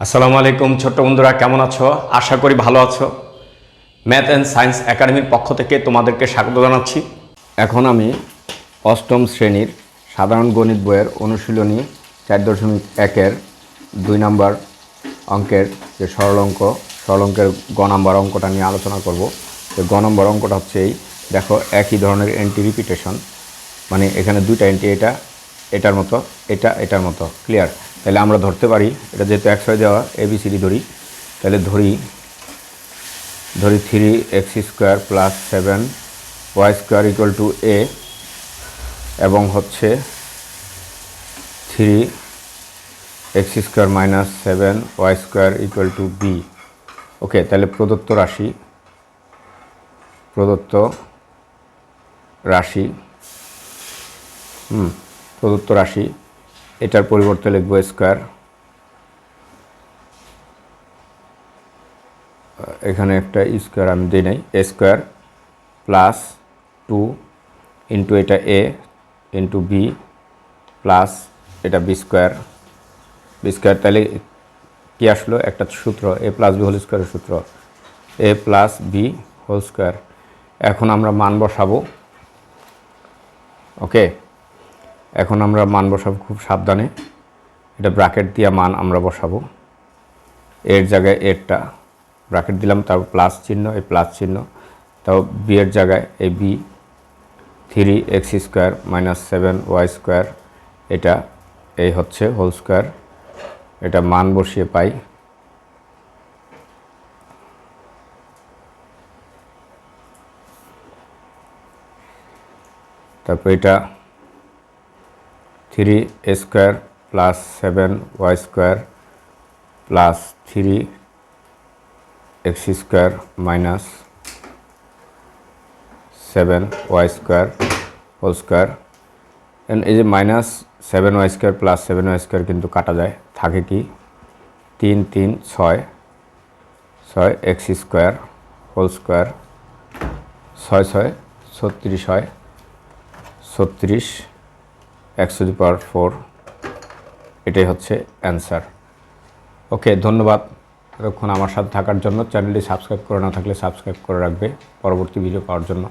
আসসালামু আলাইকুম ছোট্ট বন্ধুরা, কেমন আছো? আশা করি ভালো আছো। ম্যাথ অ্যান্ড সায়েন্স একাডেমির পক্ষ থেকে তোমাদেরকে স্বাগত জানাচ্ছি। এখন আমি অষ্টম শ্রেণীর সাধারণ গণিত বইয়ের অনুশীলনী 4.1-এর 2 নম্বর অঙ্কের যে সরল অঙ্কের গ নম্বর অঙ্কটা নিয়ে আলোচনা করব। তো গ নম্বর অঙ্কটা হচ্ছে এই, দেখো একই ধরনের এন্টি রিপিটেশন, মানে এখানে দুইটা এন্টি, এটার মতো, এটার মতো, ক্লিয়ার? তাহলে আমরা ধরতে পারি, এটা যেহেতু XY দেওয়া, ABCD ধরি, তাহলে ধরি 3x² + 7y² = a, এবং হচ্ছে 3x² - 7y² = b। ওকে, তাহলে প্রদত্ত রাশি এটার পরিবর্তে লিখব স্কয়ার, এখানে একটা স্কয়ার আমি দিই নাই, a² প্লাস 2 ইন্টু এটা a ইন্টু b প্লাস এটা b স্কয়ার। তাহলে কি আসলো? একটা সূত্র, a + b হোল স্কয়ারের সূত্র, a + b হোল স্কয়ার। এখন আমরা মান বসাবো। ওকে, এখন আমরা মান বসাবো খুব সাবধানে। এটা ব্র্যাকেট দিয়ে মান আমরা বসাবো। এর জায়গায় এরটা ব্র্যাকেট দিলাম, তারপর প্লাস চিহ্ন, এই প্লাস চিহ্ন, তাও বি এর জায়গায় এই বি, 3x² - 7y², এটা এই হচ্ছে হোল স্কয়ার। এটা মান বসিয়ে পাই তারপর এটা 3a² + 7y² plus 3x² - 7y² whole square. এই যে -7y² + 7y² কিন্তু কাটা যায়, থাকে কি 3 3 6 6x² হোল স্কয়ার, 6 6 36 হয়, 36 x⁴। এটাই হচ্ছে অ্যান্সার। ওকে, ধন্যবাদ এতক্ষণ আমার সাথে থাকার জন্য। চ্যানেলটি সাবস্ক্রাইব করে না থাকলে সাবস্ক্রাইব করে রাখবে পরবর্তী ভিডিও পাওয়ার জন্য।